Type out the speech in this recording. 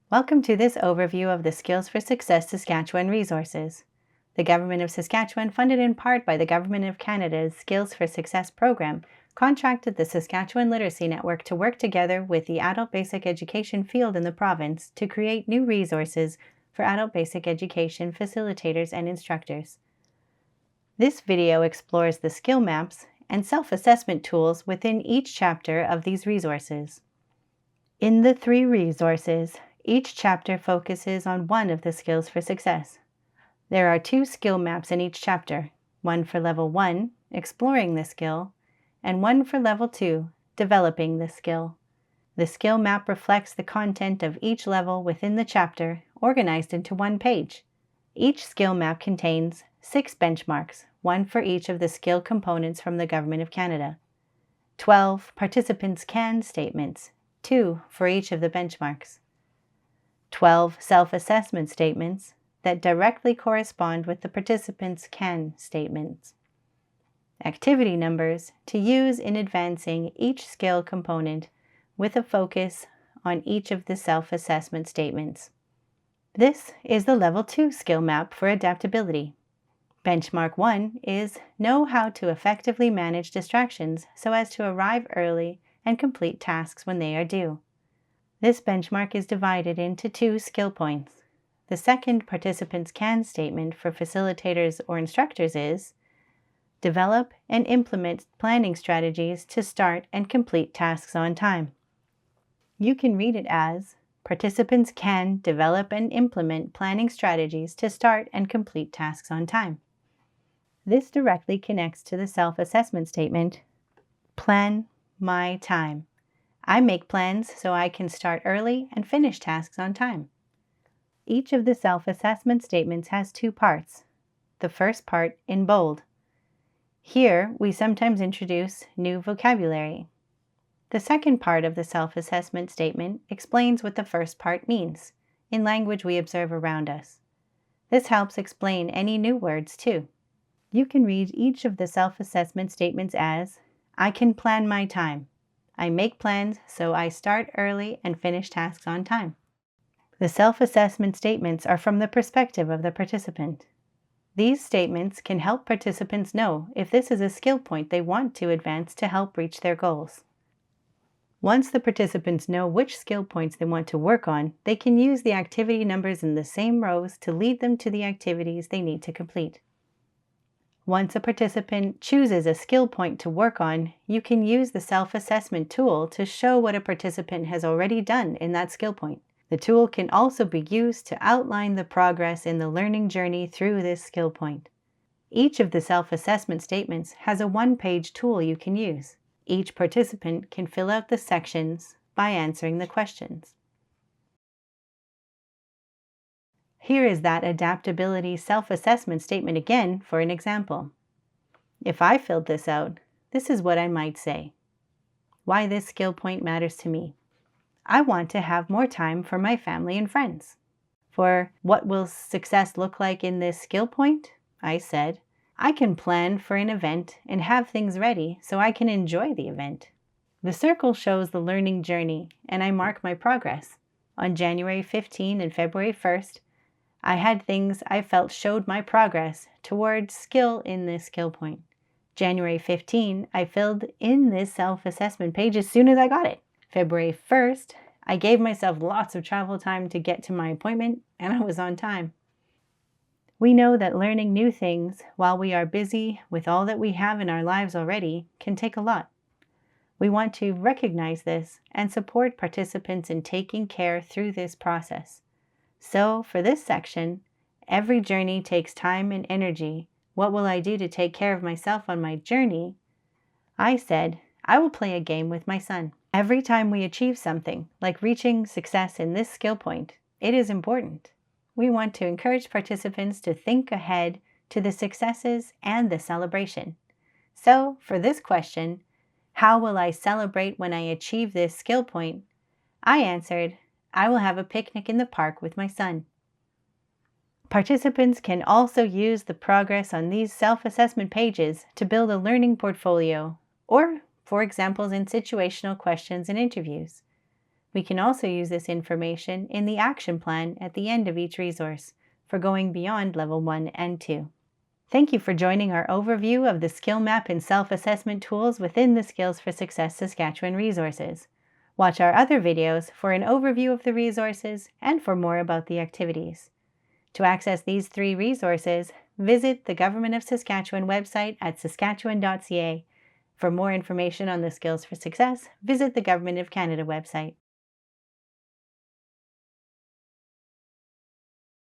Welcome to this overview of the Skills for Success Saskatchewan resources. The Government of Saskatchewan, funded in part by the Government of Canada's Skills for Success program, contracted the Saskatchewan Literacy Network to work together with the adult basic education field in the province to create new resources for adult basic education facilitators and instructors. This video explores the skill maps and self-assessment tools within each chapter of these resources. In the three resources, each chapter focuses on one of the skills for success. There are 2 skill maps in each chapter, one for Level 1, exploring the skill, and one for Level 2, developing the skill. The skill map reflects the content of each level within the chapter, organized into one page. Each skill map contains 6 benchmarks, one for each of the skill components from the Government of Canada. 12 participants can statements, 2 for each of the benchmarks. 12 self-assessment statements that directly correspond with the participants' can statements. Activity numbers to use in advancing each skill component with a focus on each of the self-assessment statements. This is the Level 2 skill map for adaptability. Benchmark 1 is know how to effectively manage distractions so as to arrive early and complete tasks when they are due. This benchmark is divided into 2 skill points. The second participants' can statement for facilitators or instructors is develop and implement planning strategies to start and complete tasks on time. You can read it as participants can develop and implement planning strategies to start and complete tasks on time. This directly connects to the self-assessment statement, plan my time. I make plans so I can start early and finish tasks on time. Each of the self-assessment statements has 2 parts. The first part in bold. Here, we sometimes introduce new vocabulary. The second part of the self-assessment statement explains what the first part means, in language we observe around us. This helps explain any new words too. You can read each of the self-assessment statements as, I can plan my time. I make plans so I start early and finish tasks on time. The self-assessment statements are from the perspective of the participant. These statements can help participants know if this is a skill point they want to advance to help reach their goals. Once the participants know which skill points they want to work on, they can use the activity numbers in the same rows to lead them to the activities they need to complete. Once a participant chooses a skill point to work on, you can use the self-assessment tool to show what a participant has already done in that skill point. The tool can also be used to outline the progress in the learning journey through this skill point. Each of the self-assessment statements has a one-page tool you can use. Each participant can fill out the sections by answering the questions. Here is that adaptability self-assessment statement again for an example. If I filled this out, this is what I might say. Why this skill point matters to me. I want to have more time for my family and friends. For what will success look like in this skill point? I said, I can plan for an event and have things ready so I can enjoy the event. The circle shows the learning journey and I mark my progress. On January 15 and February 1st, I had things I felt showed my progress towards skill in this skill point. January 15, I filled in this self-assessment page as soon as I got it. February 1st, I gave myself lots of travel time to get to my appointment, and I was on time. We know that learning new things while we are busy with all that we have in our lives already can take a lot. We want to recognize this and support participants in taking care through this process. So, for this section, every journey takes time and energy. What will I do to take care of myself on my journey? I said, I will play a game with my son. Every time we achieve something, like reaching success in this skill point, it is important. We want to encourage participants to think ahead to the successes and the celebration. So, for this question, how will I celebrate when I achieve this skill point? I answered, I will have a picnic in the park with my son. Participants can also use the progress on these self-assessment pages to build a learning portfolio or for examples in situational questions and interviews. We can also use this information in the action plan at the end of each resource for going beyond Level 1 and 2. Thank you for joining our overview of the skill map and self-assessment tools within the Skills for Success Saskatchewan resources. Watch our other videos for an overview of the resources and for more about the activities. To access these 3 resources, visit the Government of Saskatchewan website at saskatchewan.ca. For more information on the Skills for Success, visit the Government of Canada website.